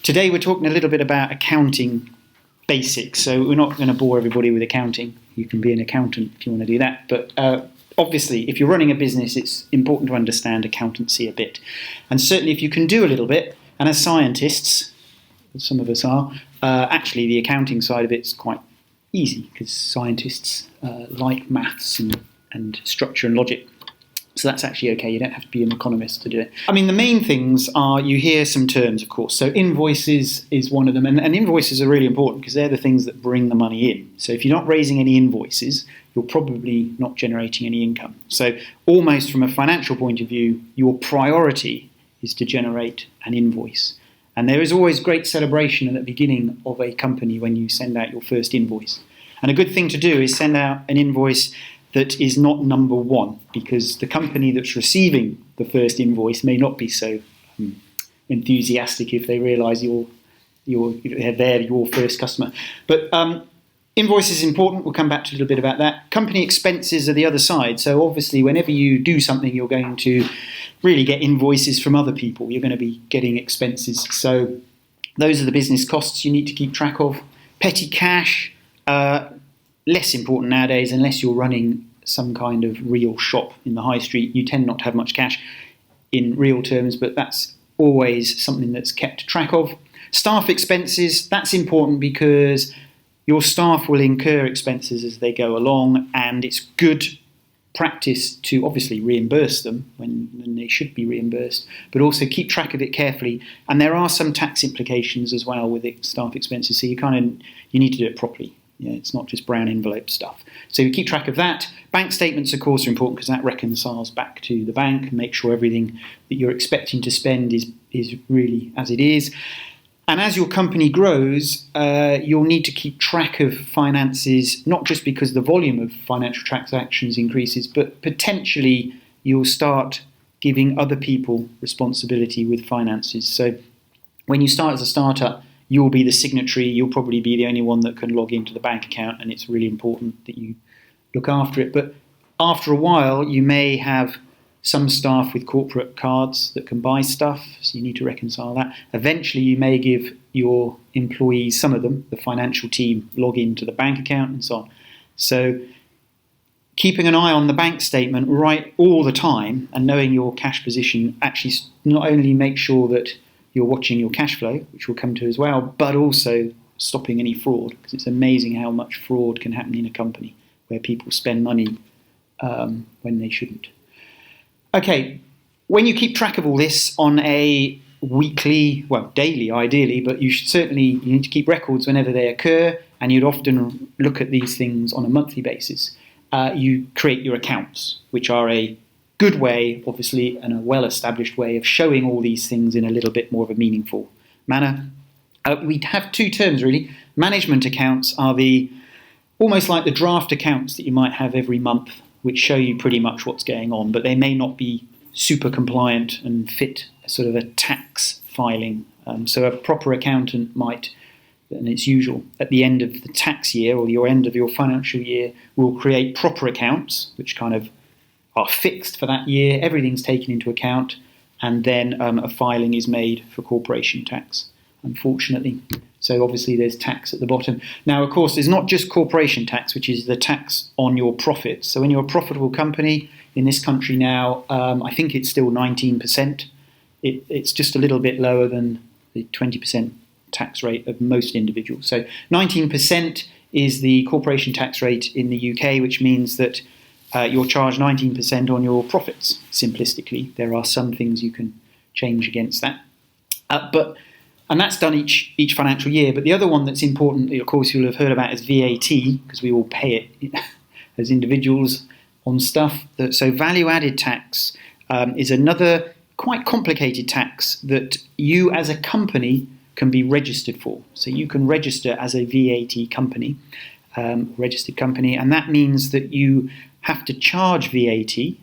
Today we're talking a little bit about accounting basics. So we're not going to bore everybody with accounting. You can be an accountant if you want to do that. But obviously, if you're running a business, it's important to understand accountancy a bit. And certainly if you can do a little bit, and as scientists, some of us are, actually the accounting side of it's quite easy because scientists like maths and structure and logic. So that's actually okay. You don't have to be an economist to do it. I mean, the main things are, you hear some terms, of course. So invoices is one of them. And invoices are really important because they're the things that bring the money in. So if you're not raising any invoices, you're probably not generating any income. So almost from a financial point of view, your priority is to generate an invoice. And there is always great celebration at the beginning of a company when you send out your first invoice. And a good thing to do is send out an invoice that is not number one, because the company that's receiving the first invoice may not be so enthusiastic if they realise they're your first customer. But invoice is important. We'll come back to a little bit about that. Company expenses are the other side. So obviously, whenever you do something, you're going to really get invoices from other people. You're going to be getting expenses. So those are the business costs you need to keep track of. Petty cash, less important nowadays unless you're running some kind of real shop in the high street. You tend not to have much cash in real terms, but that's always something that's kept track of. Staff expenses, that's important because your staff will incur expenses as they go along, and it's good practice to obviously reimburse them when they should be reimbursed, but also keep track of it carefully. And there are some tax implications as well with the staff expenses, so you need to do it properly. Yeah, it's not just brown envelope stuff. So you keep track of that. Bank statements, of course, are important because that reconciles back to the bank and make sure everything that you're expecting to spend is really as it is. And as your company grows, you'll need to keep track of finances, not just because the volume of financial transactions increases, but potentially you'll start giving other people responsibility with finances. So when you start as a startup, you'll be the signatory, you'll probably be the only one that can log into the bank account, and it's really important that you look after it. But after a while, you may have some staff with corporate cards that can buy stuff, so you need to reconcile that. Eventually, you may give your employees, some of them, the financial team, log into the bank account and so on. So keeping an eye on the bank statement right all the time and knowing your cash position actually not only makes sure that you're watching your cash flow, which we'll come to as well, but also stopping any fraud, because it's amazing how much fraud can happen in a company where people spend money when they shouldn't. Okay, when you keep track of all this on a weekly, well, daily ideally, but you need to keep records whenever they occur, and you'd often look at these things on a monthly basis. You create your accounts, which are a good way, obviously, and a well-established way of showing all these things in a little bit more of a meaningful manner. We have two terms, really. Management accounts are almost like the draft accounts that you might have every month, which show you pretty much what's going on, but they may not be super compliant and fit sort of a tax filing. So a proper accountant might, and it's usual, at the end of the tax year or your end of your financial year, will create proper accounts, which kind of are fixed for that year, everything's taken into account, and then a filing is made for corporation tax, unfortunately. So obviously there's tax at the bottom. Now, of course, there's not just corporation tax, which is the tax on your profits. So when you're a profitable company in this country now, I think it's still 19%. It's just a little bit lower than the 20% tax rate of most individuals. So 19% is the corporation tax rate in the UK, which means that you're charged 19% on your profits, simplistically. There are some things you can change against that. And that's done each financial year. But the other one that's important, of course, you'll have heard about is VAT, because we all pay it as individuals on stuff. So value-added tax is another quite complicated tax that you as a company can be registered for. So you can register as a VAT company, registered company, and that means that you have to charge VAT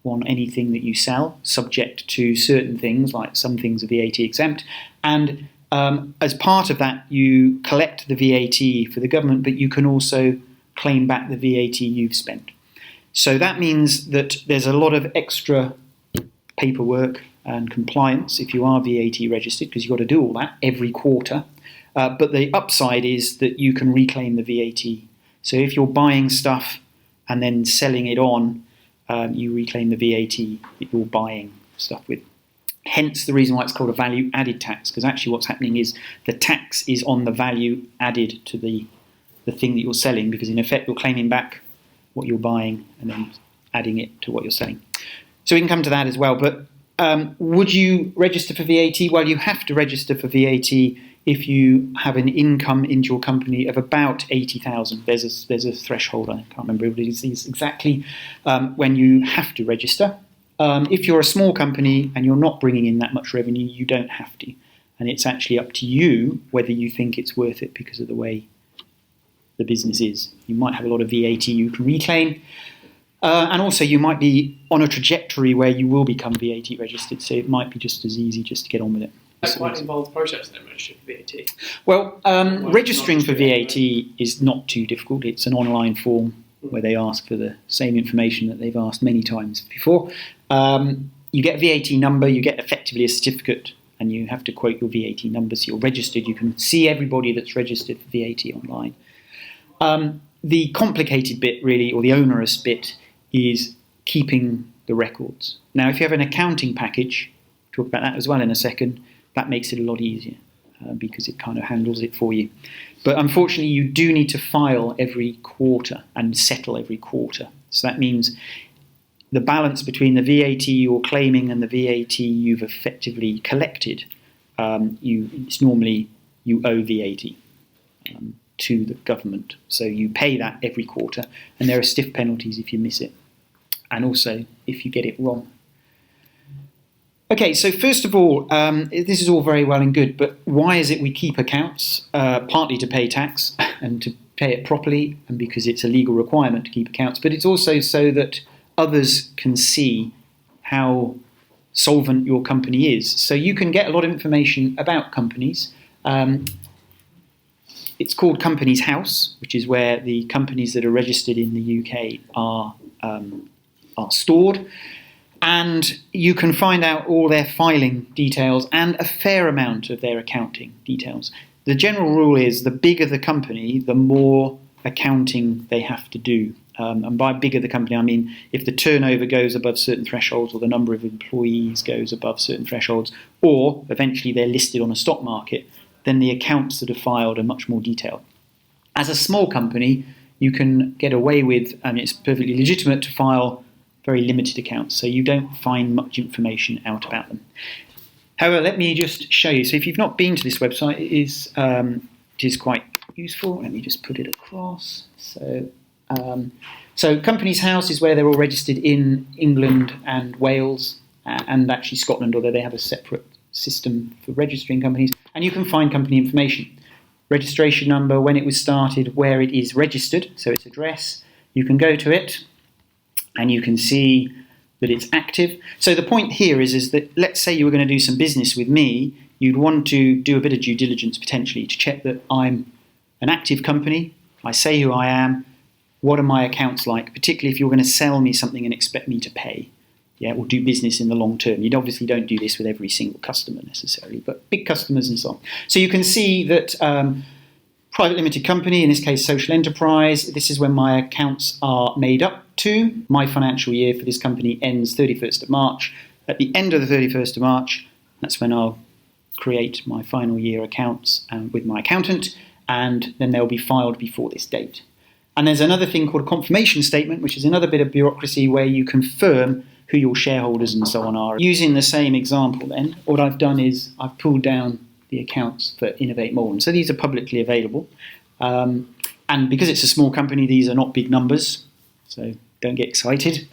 on anything that you sell, subject to certain things, like some things are VAT exempt. And as part of that, you collect the VAT for the government, but you can also claim back the VAT you've spent. So that means that there's a lot of extra paperwork and compliance if you are VAT registered, because you've got to do all that every quarter. But the upside is that you can reclaim the VAT. So if you're buying stuff and then selling it on, you reclaim the VAT that you're buying stuff with. Hence the reason why it's called a value added tax, because actually what's happening is the tax is on the value added to the thing that you're selling, because in effect you're claiming back what you're buying and then adding it to what you're selling. So we can come to that as well. But would you register for VAT? Well, you have to register for VAT if you have an income into your company of about 80,000. There's a threshold, I can't remember what it is exactly, when you have to register. If you're a small company and you're not bringing in that much revenue, you don't have to. And it's actually up to you whether you think it's worth it because of the way the business is. You might have a lot of VAT you can reclaim. And also you might be on a trajectory where you will become VAT registered, so it might be just as easy just to get on with it. That's quite an involved process then, registering for VAT. Well, registering for VAT is not too difficult. It's an online form where they ask for the same information that they've asked many times before. You get a VAT number, you get effectively a certificate, and you have to quote your VAT number, so you're registered. You can see everybody that's registered for VAT online. The complicated bit, really, or the onerous bit, is keeping the records. Now, if you have an accounting package, talk about that as well in a second, that makes it a lot easier because it kind of handles it for you. But unfortunately, you do need to file every quarter and settle every quarter. So that means the balance between the VAT you're claiming and the VAT you've effectively collected, it's normally you owe VAT to the government. So you pay that every quarter, and there are stiff penalties if you miss it, and also if you get it wrong. Okay, so first of all, this is all very well and good, but why is it we keep accounts? Partly to pay tax and to pay it properly, and because it's a legal requirement to keep accounts, but it's also so that others can see how solvent your company is. So you can get a lot of information about companies. It's called Companies House, which is where the companies that are registered in the UK are stored. And you can find out all their filing details and a fair amount of their accounting details. The general rule is the bigger the company, the more accounting they have to do. And by bigger the company, I mean if the turnover goes above certain thresholds, or the number of employees goes above certain thresholds, or eventually they're listed on a stock market, then the accounts that are filed are much more detailed. As a small company, you can get away with, and it's perfectly legitimate to file very limited accounts, so you don't find much information out about them. However, let me just show you. So if you've not been to this website, it is quite useful. Let me just put it across. So Companies House is where they're all registered in England and Wales and actually Scotland, although they have a separate system for registering companies. And you can find company information. Registration number, when it was started, where it is registered, so its address. You can go to it and you can see that it's active. So the point here is that let's say you were going to do some business with me, you'd want to do a bit of due diligence potentially to check that I'm an active company, I say who I am, what are my accounts like, particularly if you're going to sell me something and expect me to pay, or do business in the long term. You obviously don't do this with every single customer necessarily, but big customers and so on. So you can see that private limited company, in this case social enterprise, this is when my accounts are made up to. My financial year for this company ends 31st of March. At the end of the 31st of March, that's when I'll create my final year accounts with my accountant, and then they'll be filed before this date. And there's another thing called a confirmation statement, which is another bit of bureaucracy where you confirm who your shareholders and so on are. Using the same example then, what I've done is I've pulled down the accounts for Innovate Malden. So these are publicly available. And because it's a small company, these are not big numbers, so don't get excited.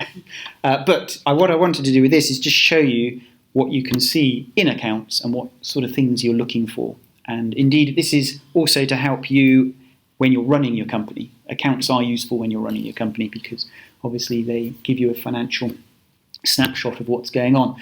But what I wanted to do with this is just show you what you can see in accounts and what sort of things you're looking for. And indeed, this is also to help you when you're running your company. Accounts are useful when you're running your company because obviously they give you a financial snapshot of what's going on.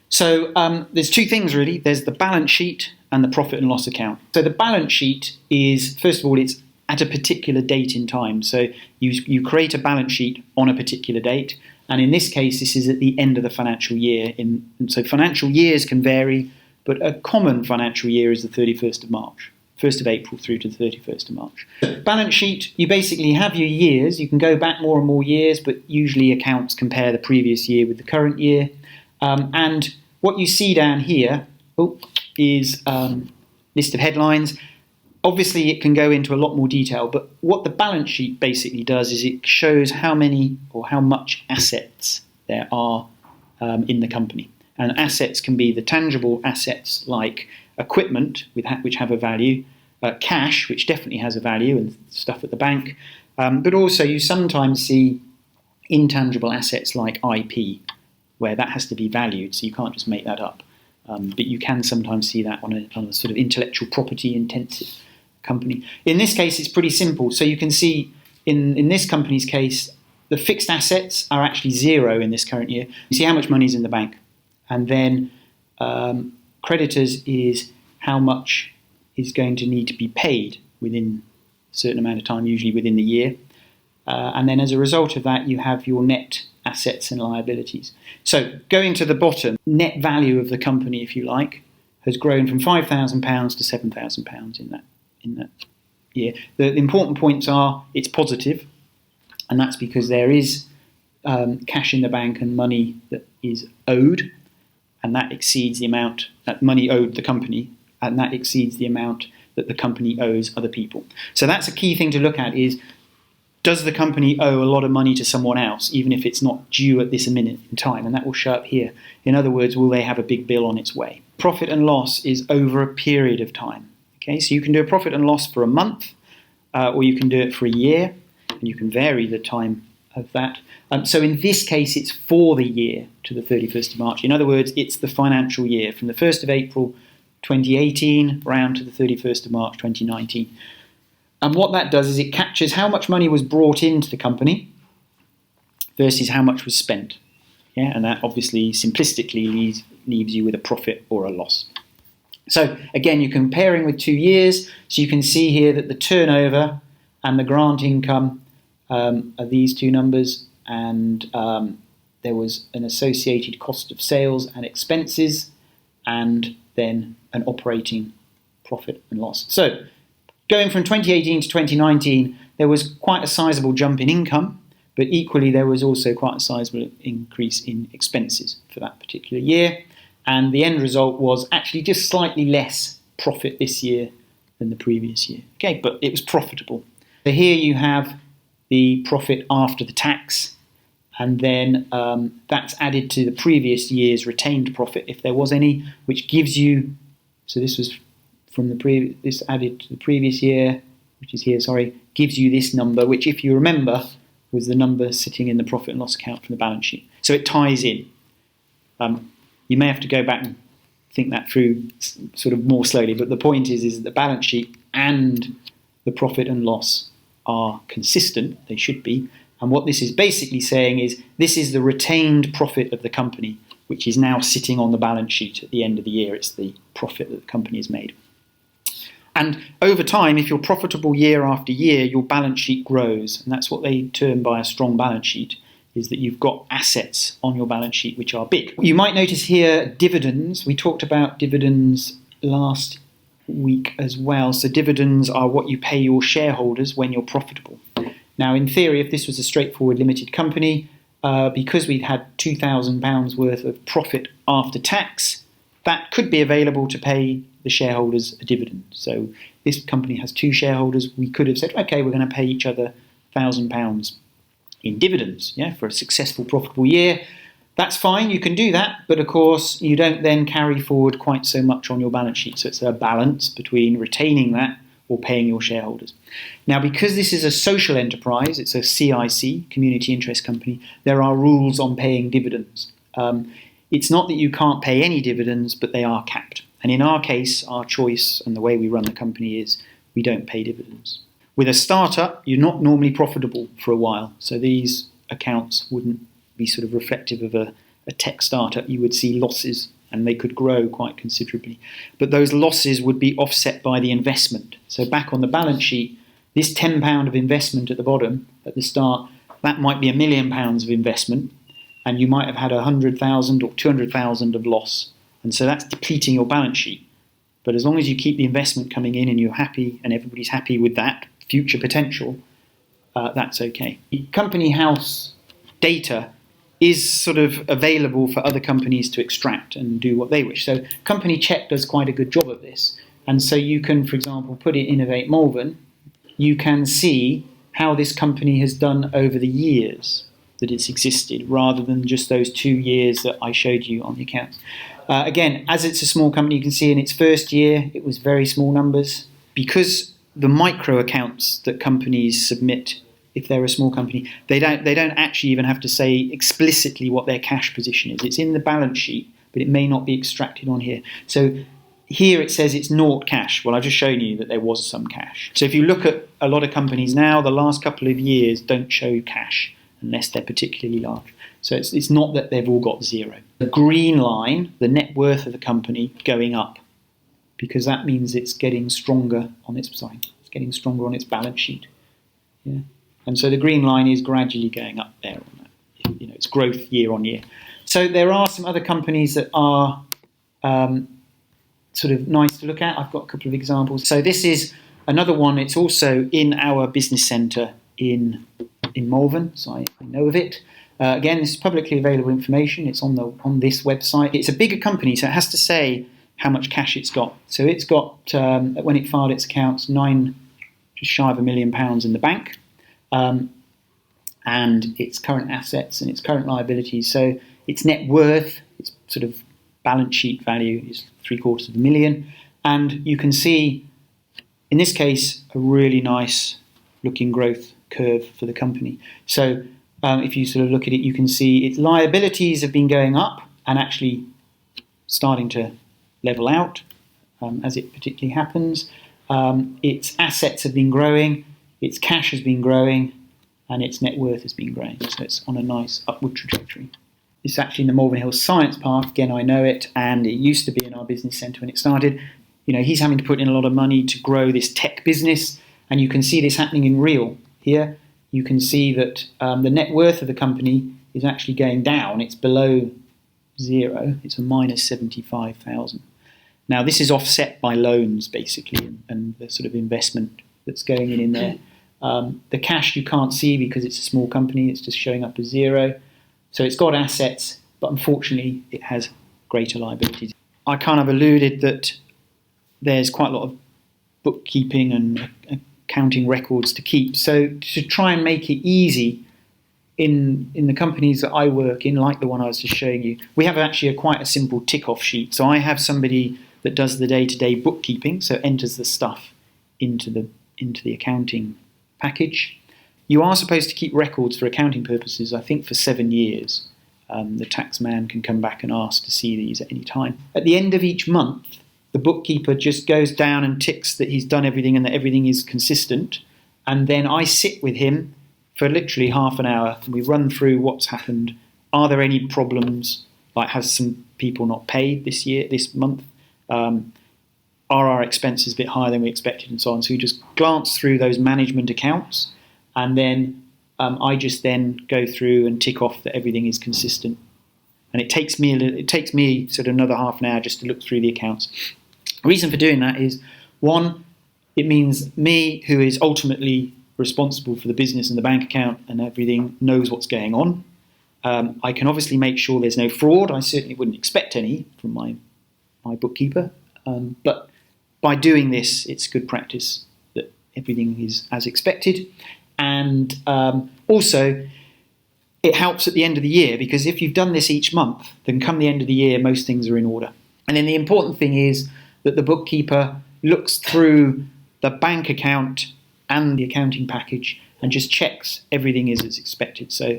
So there's two things really. There's the balance sheet and the profit and loss account. So the balance sheet is, first of all, it's at a particular date in time. So you create a balance sheet on a particular date, And in this case, this is at the end of the financial year. And so financial years can vary, but a common financial year is the 31st of March. 1st of April through to the 31st of March. Balance sheet, you basically have your years. You can go back more and more years, but usually accounts compare the previous year with the current year. And what you see down here is list of headlines. Obviously, it can go into a lot more detail, but what the balance sheet basically does is it shows how many or how much assets there are in the company. And assets can be the tangible assets like equipment, which have a value, cash, which definitely has a value, and stuff at the bank. But also you sometimes see intangible assets like IP, where that has to be valued, so you can't just make that up. But you can sometimes see that on a sort of intellectual property intensive company. In this case, it's pretty simple. So you can see in this company's case, the fixed assets are actually zero in this current year. You see how much money is in the bank. And then creditors is how much is going to need to be paid within a certain amount of time, usually within the year. And then as a result of that, you have your net assets and liabilities. So going to the bottom, net value of the company, if you like, has grown from £5,000 to £7,000 in that year. The important points are it's positive, and that's because there is cash in the bank and money that is owed, and that exceeds the amount that money owed the company, and that exceeds the amount that the company owes other people. So that's a key thing to look at is, does the company owe a lot of money to someone else, even if it's not due at this minute in time? And that will show up here. In other words, will they have a big bill on its way? Profit and loss is over a period of time. Okay, so you can do a profit and loss for a month, or you can do it for a year, and you can vary the time of that. So in this case, it's for the year to the 31st of March. In other words, it's the financial year from the 1st of April 2018 round to the 31st of March 2019. And what that does is it captures how much money was brought into the company versus how much was spent. Yeah, and that obviously simplistically leaves you with a profit or a loss. So again, you're comparing with 2 years. So you can see here that the turnover and the grant income are these two numbers, and there was an associated cost of sales and expenses, and then an operating profit and loss. So going from 2018 to 2019, there was quite a sizable jump in income, but equally there was also quite a sizable increase in expenses for that particular year. And the end result was actually just slightly less profit this year than the previous year. Okay, but it was profitable. So here you have the profit after the tax, and then that's added to the previous year's retained profit, if there was any, which gives you, so this was from this added to the previous year, which is here, gives you this number, which if you remember, was the number sitting in the profit and loss account from the balance sheet. So it ties in. You may have to go back and think that through sort of more slowly, but the point is that the balance sheet and the profit and loss are consistent, they should be, and what this is basically saying is this is the retained profit of the company, which is now sitting on the balance sheet at the end of the year. It's the profit that the company has made. And over time, if you're profitable year after year, your balance sheet grows, and that's what they term by a strong balance sheet, is that you've got assets on your balance sheet which are big. You might notice here dividends. We talked about dividends last week as well. So dividends are what you pay your shareholders when you're profitable. Now, in theory, if this was a straightforward limited company, because we'd had £2,000 worth of profit after tax, that could be available to pay the shareholders a dividend. So this company has two shareholders. We could have said, okay, we're going to pay each other £1,000 in dividends, for a successful, profitable year. That's fine, you can do that, but of course you don't then carry forward quite so much on your balance sheet. So it's a balance between retaining that or paying your shareholders. Now, because this is a social enterprise, it's a CIC, community interest company, there are rules on paying dividends. It's not that you can't pay any dividends, but they are capped. And in our case, our choice and the way we run the company is we don't pay dividends. With a startup, you're not normally profitable for a while. So these accounts wouldn't be sort of reflective of a tech startup. You would see losses, and they could grow quite considerably. But those losses would be offset by the investment. So back on the balance sheet, this £10 of investment at the bottom, at the start, that might be £1 million of investment. and you might have had 100,000 or 200,000 of loss, and so that's depleting your balance sheet. But as long as you keep the investment coming in and you're happy and everybody's happy with that future potential, that's okay. Company house data is sort of available for other companies to extract and do what they wish. So Company Check does quite a good job of this. And so you can, for example, put in Innovate Malvern, you can see how this company has done over the years that it's existed, rather than just those 2 years that I showed you on the accounts. Again, as it's a small company, you can see in its first year, it was very small numbers. Because the micro accounts that companies submit, if they're a small company, they don't actually even have to say explicitly what their cash position is. It's in the balance sheet, but it may not be extracted on here. So here it says it's naught cash. Well, I've just shown you that there was some cash. So if you look at a lot of companies now, the last couple of years don't show cash unless they're particularly large. So it's not that they've all got zero. The green line, the net worth of the company, going up, because that means it's getting stronger on its side. It's getting stronger on its balance sheet. Yeah. And so the green line is gradually going up there on that. You know, it's growth year on year. So there are some other companies that are sort of nice to look at. I've got a couple of examples. So this is another one. It's also in our business centre in Malvern, so I know of it. Again, this is publicly available information. It's on this website. It's a bigger company, so it has to say how much cash it's got. So it's got, when it filed its accounts, just shy of £1 million in the bank, and its current assets and its current liabilities. So its net worth, its sort of balance sheet value, is £750,000, and you can see, in this case, a really nice looking growth curve for the company. So if you sort of look at it, you can see its liabilities have been going up and actually starting to level out as it particularly happens. Its assets have been growing, its cash has been growing, and its net worth has been growing. So it's on a nice upward trajectory. It's actually in the Malvern Hills Science Park. Again, I know it, and it used to be in our business centre when it started. You know, he's having to put in a lot of money to grow this tech business, and you can see this happening in real. Here, you can see that the net worth of the company is actually going down. It's below zero. It's a minus 75,000. Now, this is offset by loans, basically, and the sort of investment that's going in there. The cash you can't see because it's a small company. It's just showing up as zero. So it's got assets, but unfortunately, it has greater liabilities. I kind of alluded that there's quite a lot of bookkeeping and accounting records to keep. So to try and make it easy in the companies that I work in, like the one I was just showing you, we have actually quite a simple tick-off sheet. So I have somebody that does the day-to-day bookkeeping, so enters the stuff into the accounting package. You are supposed to keep records for accounting purposes, I think, for 7 years. The tax man can come back and ask to see these at any time. At the end of each month, the bookkeeper just goes down and ticks that he's done everything and that everything is consistent. And then I sit with him for literally half an hour and we run through what's happened. Are there any problems? Like, has some people not paid this month? Are our expenses a bit higher than we expected and so on? So we just glance through those management accounts, and then I just then go through and tick off that everything is consistent. And it takes me sort of another half an hour just to look through the accounts. The reason for doing that is, one, it means me, who is ultimately responsible for the business and the bank account and everything, knows what's going on. I can obviously make sure there's no fraud. I certainly wouldn't expect any from my bookkeeper. But by doing this, it's good practice that everything is as expected. And also, it helps at the end of the year, because if you've done this each month, then come the end of the year, most things are in order. And then the important thing is that the bookkeeper looks through the bank account and the accounting package and just checks everything is as expected. So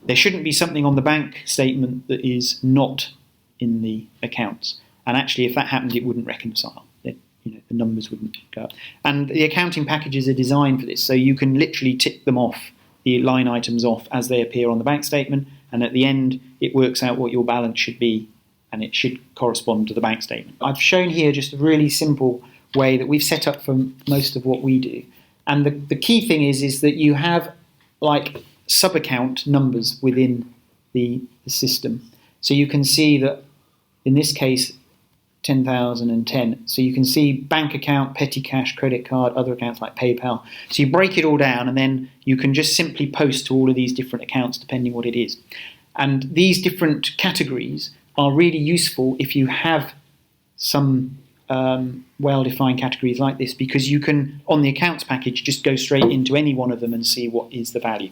there shouldn't be something on the bank statement that is not in the accounts. And actually, if that happened, it wouldn't reconcile. The numbers wouldn't go up. And the accounting packages are designed for this, so you can literally tick them off, the line items off as they appear on the bank statement, and at the end, it works out what your balance should be, and it should correspond to the bank statement. I've shown here just a really simple way that we've set up for most of what we do. And the key thing is that you have like sub-account numbers within the system. So you can see that in this case, 10,010. So you can see bank account, petty cash, credit card, other accounts like PayPal. So you break it all down, and then you can just simply post to all of these different accounts depending what it is. And these different categories are really useful if you have some well-defined categories like this, because you can, on the accounts package, just go straight into any one of them and see what is the value.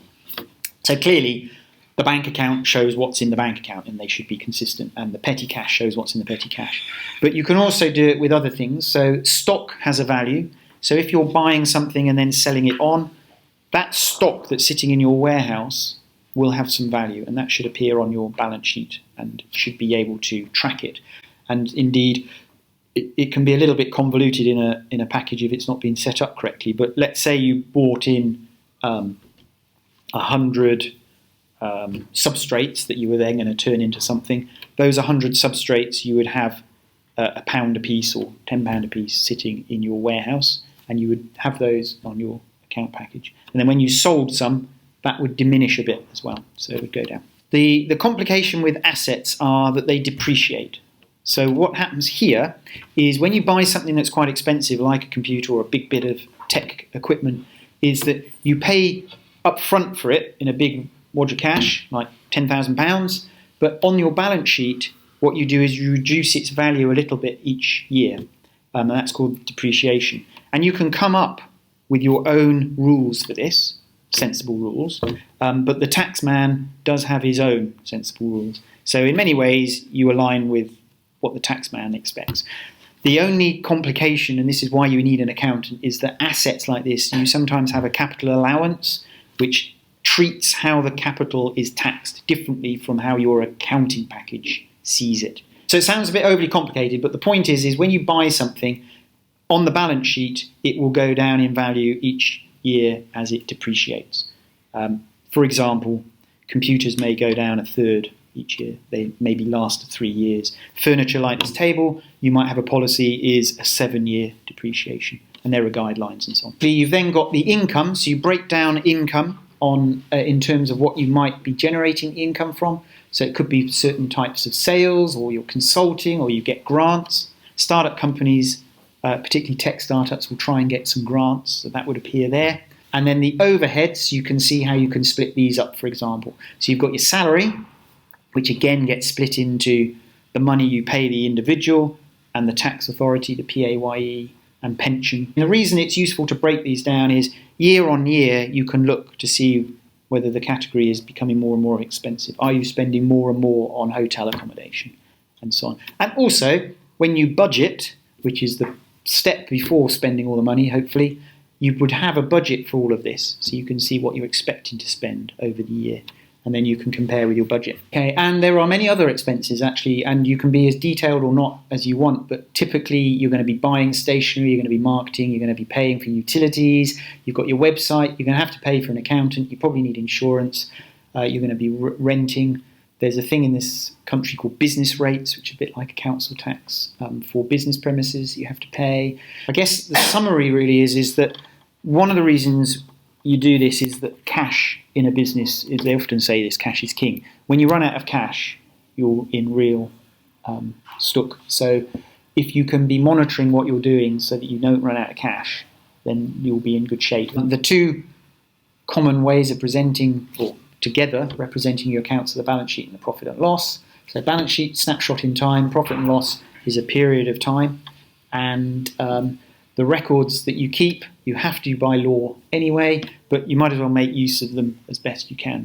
So clearly, the bank account shows what's in the bank account, and they should be consistent, and the petty cash shows what's in the petty cash. But you can also do it with other things. So stock has a value. So if you're buying something and then selling it on, that stock that's sitting in your warehouse will have some value, and that should appear on your balance sheet and should be able to track it. And indeed, it can be a little bit convoluted in a package if it's not been set up correctly. But let's say you bought in 100 substrates that you were then going to turn into something. Those 100 substrates, you would have £1 a piece or £10 a piece sitting in your warehouse, and you would have those on your account package. And then when you sold some, that would diminish a bit as well, so it would go down. The complication with assets are that they depreciate. So what happens here is when you buy something that's quite expensive, like a computer or a big bit of tech equipment, is that you pay up front for it in a big wad of cash, like £10,000, but on your balance sheet, what you do is you reduce its value a little bit each year, and that's called depreciation. And you can come up with your own rules for this, sensible rules, but the tax man does have his own sensible rules. So in many ways, you align with what the tax man expects. The only complication, and this is why you need an accountant, is that assets like this, you sometimes have a capital allowance, which treats how the capital is taxed differently from how your accounting package sees it. So it sounds a bit overly complicated, but the point is when you buy something, on the balance sheet, it will go down in value each year as it depreciates. For example, computers may go down a third each year. They maybe last 3 years. Furniture like this table, you might have a policy is a 7-year depreciation, and there are guidelines and so on. You've then got the income, so you break down income on in terms of what you might be generating income from. So it could be certain types of sales, or you're consulting, or you get grants. Startup companies, particularly tech startups, will try and get some grants, so that would appear there. And then the overheads, you can see how you can split these up, for example. So you've got your salary, which again gets split into the money you pay the individual and the tax authority, the PAYE, and pension. And the reason it's useful to break these down is year on year you can look to see whether the category is becoming more and more expensive. Are you spending more and more on hotel accommodation and so on? And also, when you budget, which is the step before spending all the money, hopefully, you would have a budget for all of this, so you can see what you're expecting to spend over the year, and then you can compare with your budget. Okay, and there are many other expenses actually, and you can be as detailed or not as you want, but typically you're going to be buying stationery, you're going to be marketing, you're going to be paying for utilities, you've got your website, you're going to have to pay for an accountant, you probably need insurance, you're going to be renting. There's a thing in this country called business rates, which are a bit like a council tax for business premises you have to pay. I guess the summary really is that one of the reasons you do this is that cash in a business, they often say this, cash is king. When you run out of cash, you're in real stuck. So if you can be monitoring what you're doing so that you don't run out of cash, then you'll be in good shape. The two common ways of presenting, or together, representing your accounts are the balance sheet and the profit and loss. So balance sheet, snapshot in time, profit and loss is a period of time, and the records that you keep, you have to by law anyway, but you might as well make use of them as best you can.